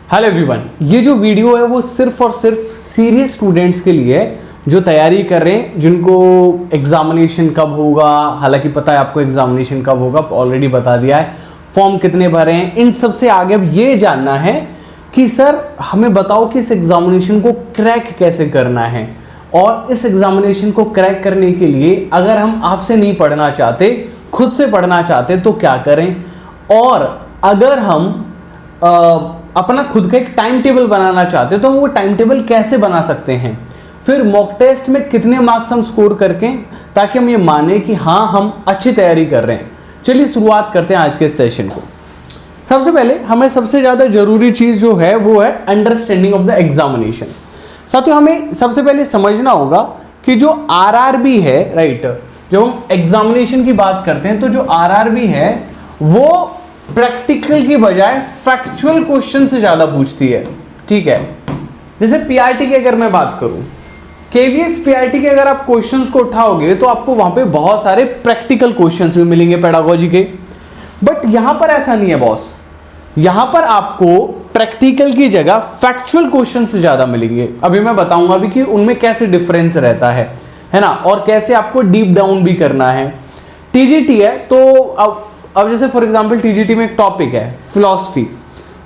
Hello everyone, ये जो video है वो सिर्फ और सिर्फ सीरियस स्टूडेंट्स के लिए है जो तैयारी कर रहे हैं, जिनको एग्जामिनेशन कब होगा। हालांकि पता है आपको एग्जामिनेशन कब होगा, ऑलरेडी बता दिया है। फॉर्म कितने भरे हैं, इन सब से आगे अब ये जानना है कि सर हमें बताओ कि इस एग्जामिनेशन को क्रैक कैसे करना है। और इस एग्जामिनेशन को क्रैक करने के लिए अगर हम आपसे नहीं पढ़ना चाहते, खुद से पढ़ना चाहते तो क्या करें। और अगर हम अपना खुद का एक टाइम टेबल बनाना चाहते हैं तो वो टाइम टेबल कैसे बना सकते हैं। फिर मॉक टेस्ट में कितने मार्क्स हम स्कोर करके, ताकि हम ये माने कि हाँ हम अच्छी तैयारी कर रहे हैं। चलिए शुरुआत करते हैं आज के सेशन को। सबसे पहले हमें सबसे ज़्यादा जरूरी चीज़ जो है वो है अंडरस्टैंडिंग ऑफ द एग्जामिनेशन। साथियों, हमें सबसे पहले समझना होगा कि जो आरआरबी है, राइट, जब हम एग्जामिनेशन की बात करते हैं तो जो आरआरबी है वो प्रैक्टिकल की बजाय फैक्चुअल क्वेश्चन से ज्यादा पूछती है। ठीक है, जैसे पीआरटी की अगर मैं बात करूं, केवीएस पीआरटी के अगर आप क्वेश्चंस को उठाओगे तो आपको वहां पे बहुत सारे प्रैक्टिकल क्वेश्चंस भी मिलेंगे पेडागोजी के। बट यहां पर ऐसा नहीं है बॉस, यहां पर आपको प्रैक्टिकल की जगह फैक्चुअल क्वेश्चन से ज्यादा मिलेंगे। अभी मैं बताऊंगा भी कि उनमें कैसे डिफरेंस रहता है ना, और कैसे आपको डीप डाउन भी करना है। टीजीटी है तो अब जैसे फॉर एग्जांपल टीजीटी में एक टॉपिक है फिलॉसफी,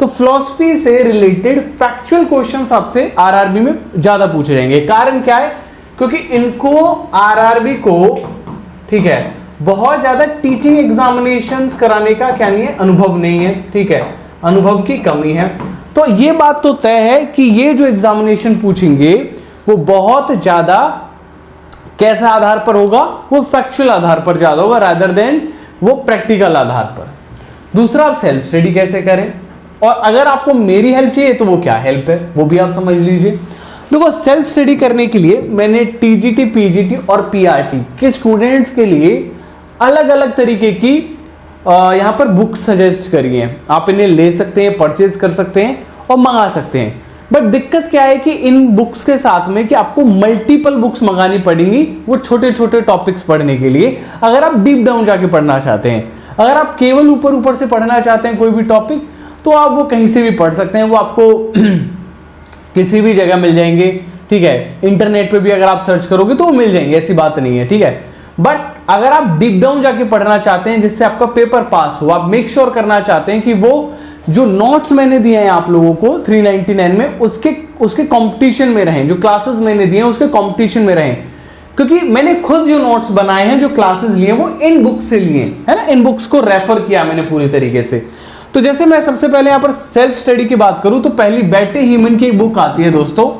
तो फिलॉसफी से रिलेटेड फैक्चुअल क्वेश्चंस आपसे आरआरबी में ज्यादा पूछे जाएंगे। कारण क्या है? क्योंकि इनको आरआरबी को, ठीक है, बहुत ज्यादा टीचिंग एग्जामिनेशंस कराने का क्या नहीं है, अनुभव नहीं है। ठीक है, अनुभव की कमी है। तो ये बात तो तय है कि ये जो एग्जामिनेशन पूछेंगे वो बहुत ज्यादा कैसा आधार पर होगा, वो फैक्चुअल आधार पर ज्यादा होगा रादर देन वो प्रैक्टिकल आधार पर। दूसरा, आप सेल्फ स्टडी कैसे करें, और अगर आपको मेरी हेल्प चाहिए तो वो क्या हेल्प है वो भी आप समझ लीजिए। देखो, सेल्फ स्टडी करने के लिए मैंने टीजीटी, पीजीटी और पीआरटी के स्टूडेंट्स के लिए अलग अलग तरीके की यहां पर बुक सजेस्ट करी है। आप इन्हें ले सकते हैं, परचेज कर सकते हैं और मंगा सकते हैं। बट दिक्कत क्या है कि इन बुक्स के साथ में कि आपको मल्टीपल बुक्स मंगानी पड़ेंगी वो छोटे छोटे टॉपिक्स पढ़ने के लिए, अगर आप डीप डाउन जाके पढ़ना चाहते हैं। अगर आप केवल ऊपर ऊपर से पढ़ना चाहते हैं कोई भी टॉपिक, तो आप वो कहीं से भी पढ़ सकते हैं, वो आपको किसी भी जगह मिल जाएंगे। ठीक है, इंटरनेट पे भी अगर आप सर्च करोगे तो वो मिल जाएंगे, ऐसी बात नहीं है। ठीक है, बट अगर आप डीप डाउन जाके पढ़ना चाहते हैं जिससे आपका पेपर पास हो, आप मेक श्योर करना चाहते हैं कि वो जो नोट्स मैंने दिए हैं आप लोगों को 399 में, उसके कंपटीशन में रहें। जो क्लासेस मैंने दिए हैं उसके कंपटीशन में रहें, क्योंकि मैंने खुद जो नोट्स बनाए हैं, जो क्लासेस लिए वो इन बुक्स से लिए है ना, इन बुक्स को रेफर किया मैंने पूरी तरीके से। तो जैसे मैं सबसे पहले यहां पर सेल्फ स्टडी की बात करूं तो पहली बैटे ह्यूमन की एक बुक आती है दोस्तों,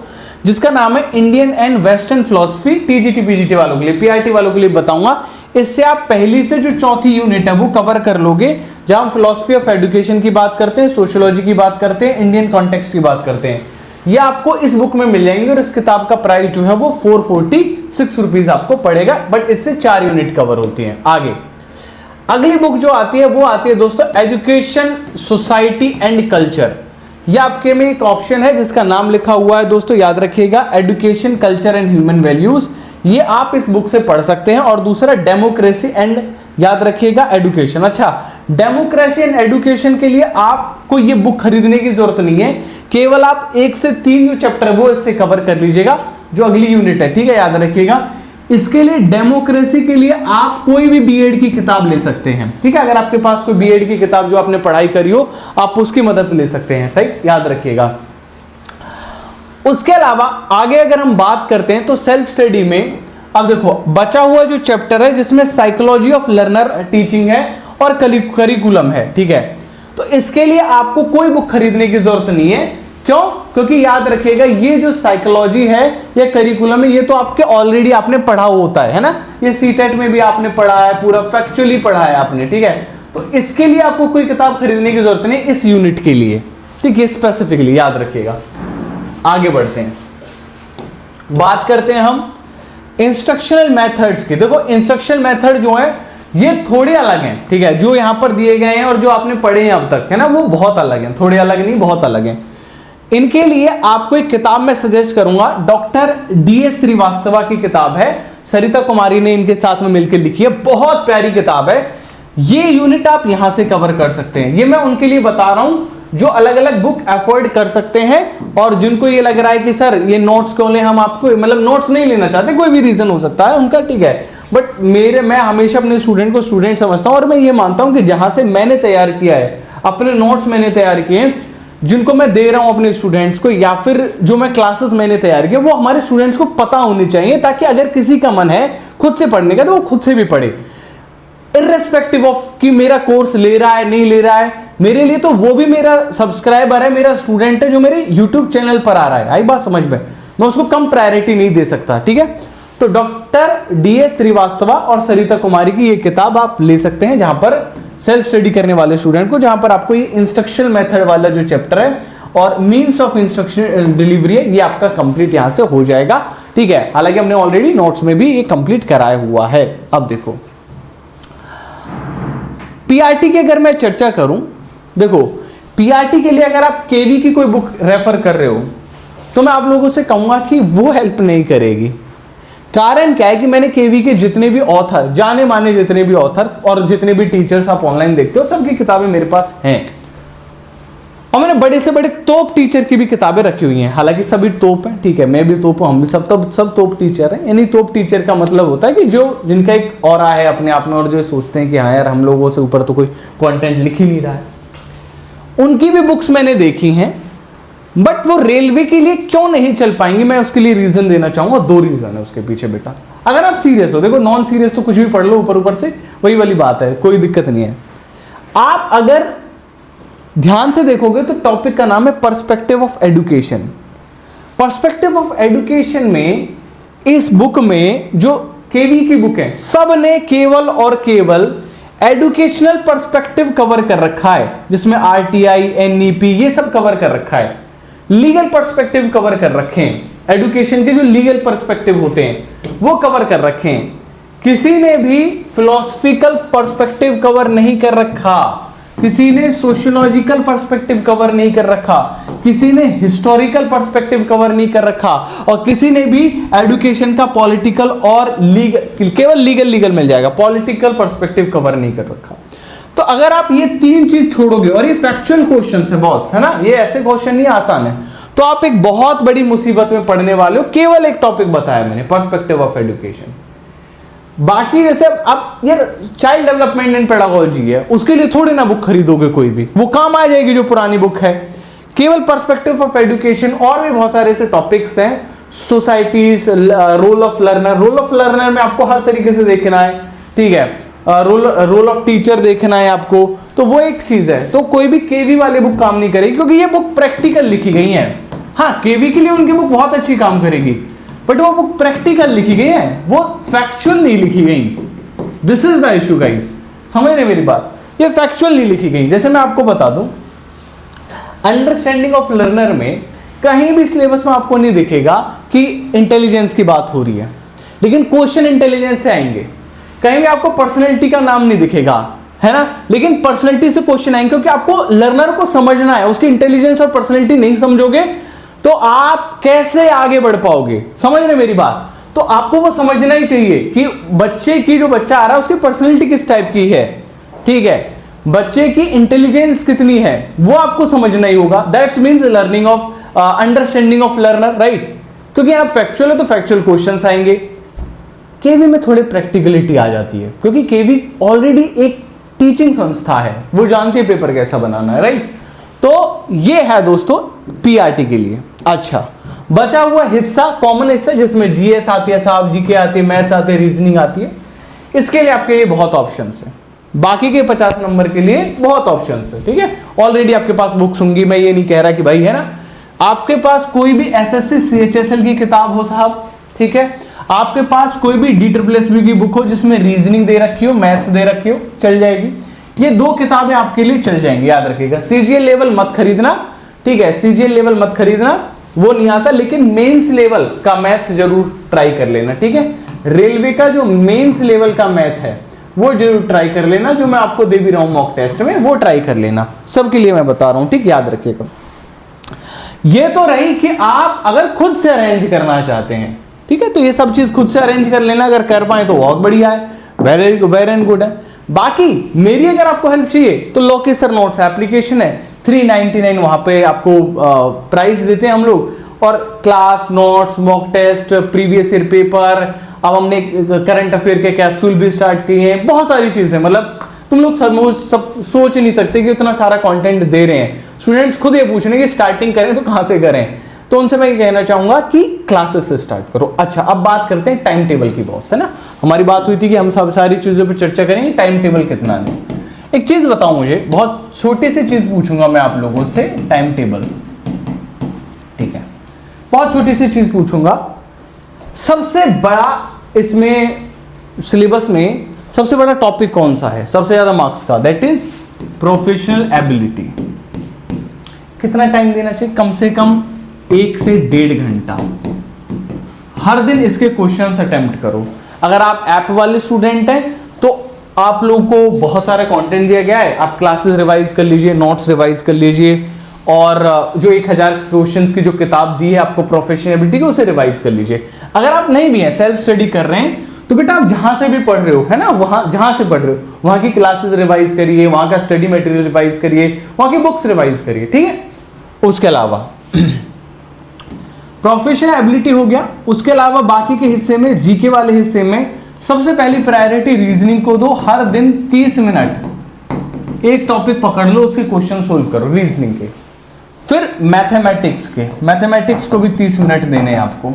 जिसका नाम है Indian and western philosophy. TGT PGT वालों के लिए, पीआरटी वालों के लिए बताऊंगा। इससे आप पहली से जो चौथी यूनिट है वो कवर कर लोगे, जहां हम फिलॉसफी ऑफ एजुकेशन की बात करते हैं, सोशियोलॉजी की बात करते हैं, इंडियन कॉन्टेक्स्ट की बात करते हैं। ये आपको इस बुक में मिल जाएंगे और इस किताब का प्राइस जो है वो 446 रुपीज आपको पड़ेगा। बट इससे 4 यूनिट कवर होती हैं। आगे अगली बुक जो आती है वो आती है दोस्तों एजुकेशन, सोसाइटी एंड कल्चर। ये आपके में एक ऑप्शन है जिसका नाम लिखा हुआ है दोस्तों, याद रखिएगा, education, culture and human values. ये आप इस बुक से पढ़ सकते हैं। और दूसरा डेमोक्रेसी एंड, याद रखिएगा, एडुकेशन। अच्छा, डेमोक्रेसी एंड एडुकेशन के लिए आपको ये बुक खरीदने की जरूरत नहीं है, केवल आप 1 से 3 जो चैप्टर है वो इससे कवर कर लीजिएगा, जो अगली यूनिट है। ठीक है, याद रखिएगा। इसके लिए डेमोक्रेसी के लिए आप कोई भी बीएड की किताब ले सकते हैं। ठीक है, अगर आपके पास कोई बीएड की किताब जो आपने पढ़ाई करी हो, आप उसकी मदद ले सकते हैं। ठीक, याद रखिएगा। उसके अलावा आगे अगर हम बात करते हैं तो सेल्फ स्टडी में अब देखो बचा हुआ जो चैप्टर है जिसमें साइकोलॉजी ऑफ लर्नर टीचिंग है और करिकुलम है। ठीक है, तो इसके लिए आपको कोई बुक खरीदने की जरूरत नहीं है। क्यों? क्योंकि याद रखिएगा ये जो साइकोलॉजी है या करिकुलम है, ये तो आपके ऑलरेडी आपने पढ़ा होता है ना, ये सीटेट में भी आपने पढ़ा है, पूरा फैक्चुअली पढ़ा है आपने। ठीक है, तो इसके लिए आपको कोई किताब खरीदने की जरूरत नहीं इस यूनिट के लिए। ठीक है, स्पेसिफिकली याद रखिएगा। आगे बढ़ते हैं, बात करते हैं हम इंस्ट्रक्शनल मेथड्स की। देखो, इंस्ट्रक्शनल मेथड जो है ये थोड़े अलग हैं। ठीक है, जो यहां पर दिए गए हैं और जो आपने पढ़े हैं अब तक, है ना, वो बहुत अलग हैं। थोड़े अलग नहीं, बहुत अलग हैं। इनके लिए आपको एक किताब मैं सजेस्ट करूंगा, डॉक्टर डीएस श्रीवास्तवा की किताब है, सरिता कुमारी ने इनके साथ में मिलकर लिखी है, बहुत प्यारी किताब है। ये यूनिट आप यहां से कवर कर सकते हैं। ये मैं उनके लिए बता रहा हूं जो अलग अलग बुक अफोर्ड कर सकते हैं और जिनको ये लग रहा है कि सर ये नोट्स क्यों लें, हम आपको मतलब नोट्स नहीं लेना चाहते, कोई भी रीजन हो सकता है उनका, ठीक है, बट मैं हमेशा अपने स्टूडेंट को स्टूडेंट समझता हूं और मैं ये मानता हूं कि जहां से मैंने तैयार किया है, अपने नोट्स मैंने तैयार किए हैं, जिनको मैं दे रहा हूं अपने स्टूडेंट्स को, या फिर जो मैं क्लासेस मैंने तैयार किया, वो हमारे स्टूडेंट्स को पता होनी चाहिए, ताकि अगर किसी का मन है खुद से पढ़ने का तो वो खुद से भी पढ़े, इर्रेस्पेक्टिव ऑफ कि मेरा कोर्स ले रहा है नहीं ले रहा है। मेरे लिए तो वो भी मेरा सब्सक्राइबर है, मेरा स्टूडेंट है जो मेरे यूट्यूब चैनल पर आ रहा है, आई बात समझ में, मैं उसको कम प्रायोरिटी नहीं दे सकता, ठीक है। तो डॉक्टर DS श्रीवास्तवा और सरिता कुमारी की ये किताब आप ले सकते हैं, जहां पर सेल्फ स्टडी करने वाले स्टूडेंट को, जहां पर आपको ये इंस्ट्रक्शनल मेथड वाला जो चैप्टर है और मीन्स ऑफ इंस्ट्रक्शन डिलीवरी है, ये आपका कंप्लीट यहां से हो जाएगा, ठीक है। हालांकि हमने ऑलरेडी नोट्स में भी ये कंप्लीट कराया हुआ है। अब देखो PRT की अगर मैं चर्चा करूं, देखो PRT के लिए अगर आप KV की कोई बुक रेफर कर रहे हो तो मैं आप लोगों से कहूंगा कि वो हेल्प नहीं करेगी। कारण क्या है कि मैंने KV के जितने भी ऑथर, जाने माने जितने भी ऑथर और जितने भी टीचर्स आप ऑनलाइन देखते हो, सबकी किताबें मेरे पास हैं और मैंने बड़े से बड़े टॉप टीचर की भी किताबें रखी हुई हैं। हालांकि सभी टॉप हैं, ठीक है, मैं भी टॉप हूं, हम भी सब टॉप टीचर हैं। यानी टॉप टीचर का मतलब होता है कि जो जिनका एक ऑरा है अपने आप में और जो सोचते हैं कि हाँ यार हम लोगों से ऊपर तो कोई कंटेंट लिख ही नहीं रहा है, उनकी भी बुक्स मैंने देखी हैं। बट वो रेलवे के लिए क्यों नहीं चल पाएंगी, मैं उसके लिए रीजन देना चाहूंगा। 2 रीजन है उसके पीछे बेटा, अगर आप सीरियस हो, देखो नॉन सीरियस तो कुछ भी पढ़ लो ऊपर ऊपर से, वही वाली बात है, कोई दिक्कत नहीं है। आप अगर ध्यान से देखोगे तो टॉपिक का नाम है perspective of education. Perspective of education में इस बुक में जो KV की बुक है, सब ने केवल और केवल एजुकेशनल पर्सपेक्टिव कवर कर रखा है, जिसमें RTI NEP ये सब कवर कर रखा है। लीगल पर्सपेक्टिव कवर कर रखे हैं, एजुकेशन के जो लीगल पर्सपेक्टिव होते हैं वो कवर कर रखे हैं। किसी ने भी फिलोसफिकल पर्सपेक्टिव कवर नहीं कर रखा, किसी ने सोशियोलॉजिकल पर्सपेक्टिव कवर नहीं कर रखा, किसी ने हिस्टोरिकल पर्सपेक्टिव कवर नहीं कर रखा, और किसी ने भी एजुकेशन का पॉलिटिकल और लीगल, केवल लीगल मिल जाएगा, पॉलिटिकल पर्सपेक्टिव कवर नहीं कर रखा। तो अगर आप ये 3 चीज छोड़ोगे, और ये फैक्चुअल क्वेश्चन है बॉस, है ना, ये ऐसे क्वेश्चन नहीं आसान है, तो आप एक बहुत बड़ी मुसीबत में पड़ने वाले हो। केवल एक टॉपिक बताया मैंने, पर्सपेक्टिव ऑफ एजुकेशन। बाकी जैसे अब ये चाइल्ड डेवलपमेंट एंड पेडागोजी है, उसके लिए थोड़ी ना बुक खरीदोगे कोई भी, वो काम आ जाएगी जो पुरानी बुक है। केवल पर्सपेक्टिव ऑफ एजुकेशन और भी बहुत सारे ऐसे टॉपिक्स हैं, सोसाइटीज, रोल ऑफ लर्नर में आपको हर तरीके से देखना है, ठीक है, रोल ऑफ टीचर देखना है आपको, तो वो एक चीज है। तो कोई भी KV वाली बुक काम नहीं करेगी, क्योंकि ये बुक प्रैक्टिकल लिखी गई है। हाँ, KV के लिए उनकी बुक बहुत अच्छी काम करेगी, बट वो बुक प्रैक्टिकल लिखी गई है, वो फैक्चुअल नहीं लिखी गई। This is the issue guys, समझ रहे मेरी बात, ये फैक्चुअल नहीं लिखी गई। जैसे मैं आपको बता दूं, अंडरस्टैंडिंग ऑफ लर्नर में कहीं भी सिलेबस में आपको नहीं दिखेगा कि इंटेलिजेंस की बात हो रही है, लेकिन क्वेश्चन इंटेलिजेंस से आएंगे। कहीं भी आपको पर्सनैलिटी का नाम नहीं दिखेगा, है ना, लेकिन पर्सनैलिटी से क्वेश्चन आएंगे, क्योंकि आपको लर्नर को समझना है। उसकी इंटेलिजेंस और पर्सनैलिटी नहीं समझोगे तो आप कैसे आगे बढ़ पाओगे, समझ रहे मेरी बात। तो आपको वो समझना ही चाहिए कि बच्चे की, जो बच्चा आ रहा है उसकी पर्सनैलिटी किस टाइप की है, ठीक है, बच्चे की इंटेलिजेंस कितनी है, वो आपको समझना ही होगा। That means learning of understanding of learner, right. क्योंकि आप फैक्चुअल है तो फैक्चुअल क्वेश्चंस आएंगे। KV में थोड़ी प्रैक्टिकलिटी आ जाती है, क्योंकि KV ऑलरेडी एक टीचिंग संस्था है, वो जानती है पेपर कैसा बनाना है, राइट। तो ये है दोस्तों PRT के लिए। अच्छा, बचा हुआ हिस्सा कॉमन हिस्सा, जिसमें GS आती है साहब, GK आती है, मैथ्स आते हैं, रीजनिंग आती है, इसके लिए आपके लिए बहुत ऑप्शंस हैं। बाकी के 50 नंबर के लिए बहुत ऑप्शंस है, ठीक है। ऑलरेडी आपके पास बुक्स होंगी, मैं ये नहीं कह रहा कि भाई, है ना, आपके पास कोई भी SSC CHSL की किताब हो साहब, ठीक है, आपके पास कोई भी DSSB की बुक हो जिसमें रीजनिंग दे रखी हो, मैथ्स दे रखी हो, चल जाएगी। ये 2 किताबें आपके लिए चल जाएंगी, याद रखिएगा। CGL लेवल मत खरीदना, ठीक है, CGL लेवल मत खरीदना, वो नहीं आता, लेकिन मेंस लेवल का मैथ्स जरूर ट्राई कर लेना, ठीक है। रेलवे का जो मेंस लेवल का मैथ है वो जरूर ट्राई कर लेना, जो मैं आपको दे भी रहा हूं मॉक टेस्ट में, वो ट्राई कर लेना, सबके लिए मैं बता रहा हूं, ठीक, याद रखिएगा। ये तो रही कि आप अगर खुद से अरेंज करना चाहते हैं, ठीक है, तो ये सब चीज खुद से अरेंज कर लेना, अगर कर पाए तो बहुत बढ़िया है, वेरी एंड गुड है। बाकी मेरी अगर आपको हेल्प चाहिए तो लोकेसर नोट्स एप्लीकेशन है, 399 वहाँ पे आपको प्राइस देते हैं हम लोग। और class notes, mock test, previous year paper, अब हमने करंट अफेयर के कैप्सूल भी स्टार्ट किए हैं, बहुत सारी चीजें। मतलब तुम लोग सब सोच नहीं सकते कि इतना सारा कंटेंट दे रहे हैं। स्टूडेंट्स खुद ये पूछ रहे हैं कि स्टार्टिंग करें तो कहाँ से करें, तो उनसे मैं कहना चाहूंगा कि क्लासेस से स्टार्ट करो। अच्छा, अब बात करते हैं टाइम टेबल की। बॉस है ना, हमारी बात हुई थी कि हम सब सारी चीजों पर चर्चा करेंगे, टाइम टेबल कितना है। एक चीज बताओ मुझे, बहुत छोटी सी चीज पूछूंगा मैं आप लोगों से, टाइम टेबल, ठीक है, बहुत छोटी सी चीज पूछूंगा। सबसे बड़ा इसमें सिलेबस में सबसे बड़ा टॉपिक कौन सा है सबसे ज्यादा मार्क्स का? That is professional ability. कितना टाइम देना चाहिए? कम से कम 1 से 1.5 घंटा। हर दिन इसके क्वेश्चंस अटेम्प्ट करो। अगर आप ऐप वाले स्टूडेंट हैं तो आप लोगों को बहुत सारा कंटेंट दिया गया है, आप क्लासेस रिवाइज कर लीजिए, नोट्स रिवाइज कर लीजिए, और जो 1000 क्वेश्चंस की जो किताब दी है आपको प्रोफेशनल एबिलिटी की, उसे रिवाइज कर लीजिए। अगर आप नहीं भी हैं, सेल्फ स्टडी कर रहे हैं, तो बेटा आप जहां से भी पढ़ रहे हो, है ना, वहां जहां से पढ़ रहे हो वहां की क्लासेस रिवाइज करिए, वहां का स्टडी मटेरियल रिवाइज करिए, वहां की बुक्स रिवाइज करिए, ठीक है। उसके अलावा प्रोफेशनल एबिलिटी हो गया, उसके अलावा बाकी के हिस्से में, जीके वाले हिस्से में सबसे पहली प्रायोरिटी रीजनिंग को दो। हर दिन 30 मिनट एक टॉपिक पकड़ लो, उसके क्वेश्चन सोल्व करो रीजनिंग के। फिर मैथमेटिक्स को भी 30 मिनट देने हैं आपको।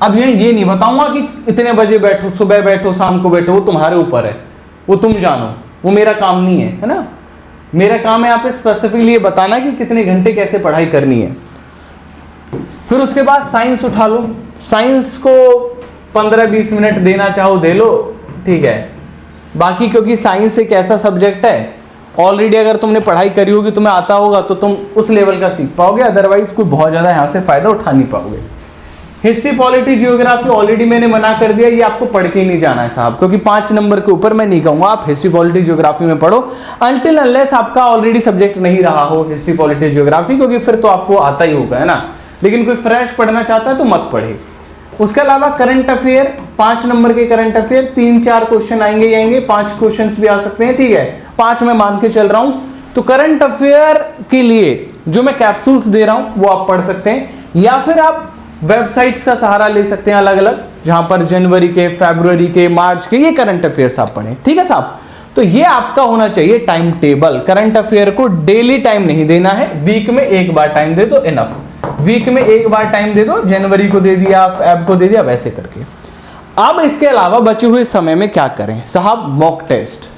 अब ये नहीं बताऊंगा कि इतने बजे बैठो, सुबह बैठो, शाम को बैठो, वो तुम्हारे ऊपर है, वो तुम जानो, वो मेरा काम नहीं है ना। मेरा काम है यहाँ पे स्पेसिफिकली ये बताना कि कितने घंटे कैसे पढ़ाई करनी है। फिर उसके बाद साइंस उठा लो, साइंस को 15-20 मिनट देना चाहो दे लो, ठीक है। बाकी क्योंकि साइंस एक ऐसा सब्जेक्ट है, ऑलरेडी अगर तुमने पढ़ाई करी होगी, तुम्हें आता होगा, तो तुम उस लेवल का सीख पाओगे, अदरवाइज कोई बहुत ज्यादा यहाँ से फायदा उठा नहीं पाओगे। हिस्ट्री, पॉलिटी, जियोग्राफी ऑलरेडी मैंने मना कर दिया, ये आपको पढ़ के ही नहीं जाना है साहब, क्योंकि 5 नंबर के ऊपर मैं नहीं कहूंगा आप हिस्ट्री, पॉलिटी, जियोग्राफी में पढ़ो, अनटिल अनलेस आपका ऑलरेडी सब्जेक्ट नहीं रहा हो हिस्ट्री, पॉलिटी, जियोग्राफी, क्योंकि फिर तो आपको आता ही होगा, है ना। लेकिन कोई फ्रेश पढ़ना चाहता है तो मत पढ़े। उसके अलावा करंट अफेयर, 5 नंबर के करंट अफेयर 3-4 क्वेश्चन आएंगे, 5 क्वेश्चन भी आ सकते हैं, ठीक है, 5 मैं मान के चल रहा हूं। तो करंट अफेयर के लिए जो मैं कैप्सूल्स दे रहा हूं वो आप पढ़ सकते हैं, या फिर आप वेबसाइट्स का सहारा ले सकते हैं अलग अलग, जहां पर जनवरी के, फरवरी के, मार्च के ये करंट अफेयर्स आप पढ़ें, ठीक है साहब। तो ये आपका होना चाहिए टाइम टेबल। करंट अफेयर को डेली टाइम नहीं देना है, वीक में एक बार टाइम दे दो, इनफ। वीक में एक बार टाइम दे दो, जनवरी को दे दिया, ऐप को दे दिया, वैसे करके। अब इसके अलावा बचे हुए समय में क्या करें साहब? मॉक टेस्ट,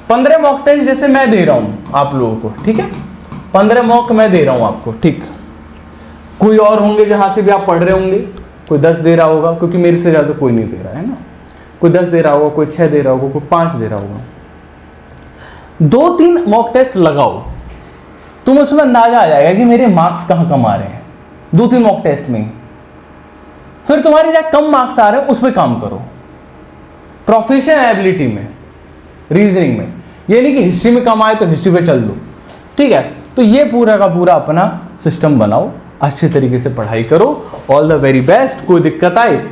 15 मॉक टेस्ट जैसे मैं दे रहा हूं आप लोगों को, ठीक है, 15 मॉक मैं दे रहा हूं आपको, ठीक। कोई और होंगे जहां से भी आप पढ़ रहे होंगे, कोई 10 दे रहा होगा, क्योंकि मेरे से ज्यादा कोई नहीं दे रहा है ना। कोई 10 दे रहा होगा, कोई 6 दे रहा होगा, कोई 5 दे रहा होगा। 2-3 मॉक टेस्ट लगाओ, तुम उसमें अंदाजा आ जाएगा कि मेरे मार्क्स कहां कम आ रहे हैं 2-3 मॉक टेस्ट में। फिर तुम्हारे जहां कम मार्क्स आ रहे हैं उस पर काम करो। प्रोफेशनल एबिलिटी में, रीजनिंग में, ये नहीं कि हिस्ट्री में कम आए तो हिस्ट्री पे चल दो, ठीक है। तो ये पूरा का पूरा अपना सिस्टम बनाओ, अच्छे तरीके से पढ़ाई करो। All the very best. कोई दिक्कत आए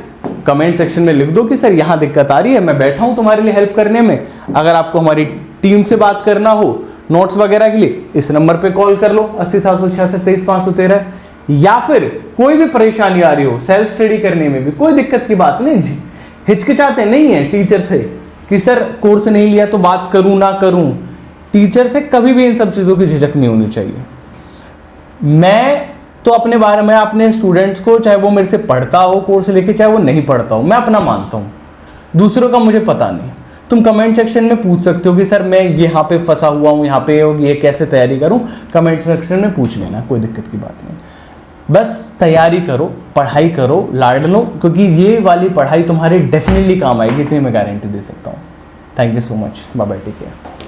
कमेंट सेक्शन में लिख दो कि सर यहाँ दिक्कत आ रही है, मैं बैठा हूं तुम्हारे लिए हेल्प करने में। अगर आपको हमारी टीम से बात करना हो नोट्स वगैरह के लिए, इस नंबर पे कॉल कर लो 80-766-23-513। या फिर कोई भी परेशानी आ रही हो सेल्फ स्टडी करने में भी, कोई दिक्कत की बात नहीं जी, हिचकिचाते नहीं है टीचर से कि सर कोर्स नहीं लिया तो बात करूं ना करूं। टीचर से कभी भी इन सब चीजों की झिझक नहीं होनी चाहिए। मैं तो अपने बारे में अपने स्टूडेंट्स को, चाहे वो मेरे से पढ़ता हो कोर्स लेके, चाहे वो नहीं पढ़ता हो, मैं अपना मानता हूँ, दूसरों का मुझे पता नहीं। तुम कमेंट सेक्शन में पूछ सकते हो कि सर मैं यहाँ पे फंसा हुआ हूँ, यहाँ पे ये कैसे तैयारी करूँ, कमेंट सेक्शन में पूछ लेना, कोई दिक्कत की बात नहीं। बस तैयारी करो, पढ़ाई करो, लाड लो, क्योंकि ये वाली पढ़ाई तुम्हारे डेफिनेटली काम आएगी, इतनी मैं गारंटी दे सकता हूँ। Thank you so much, bye bye, take care.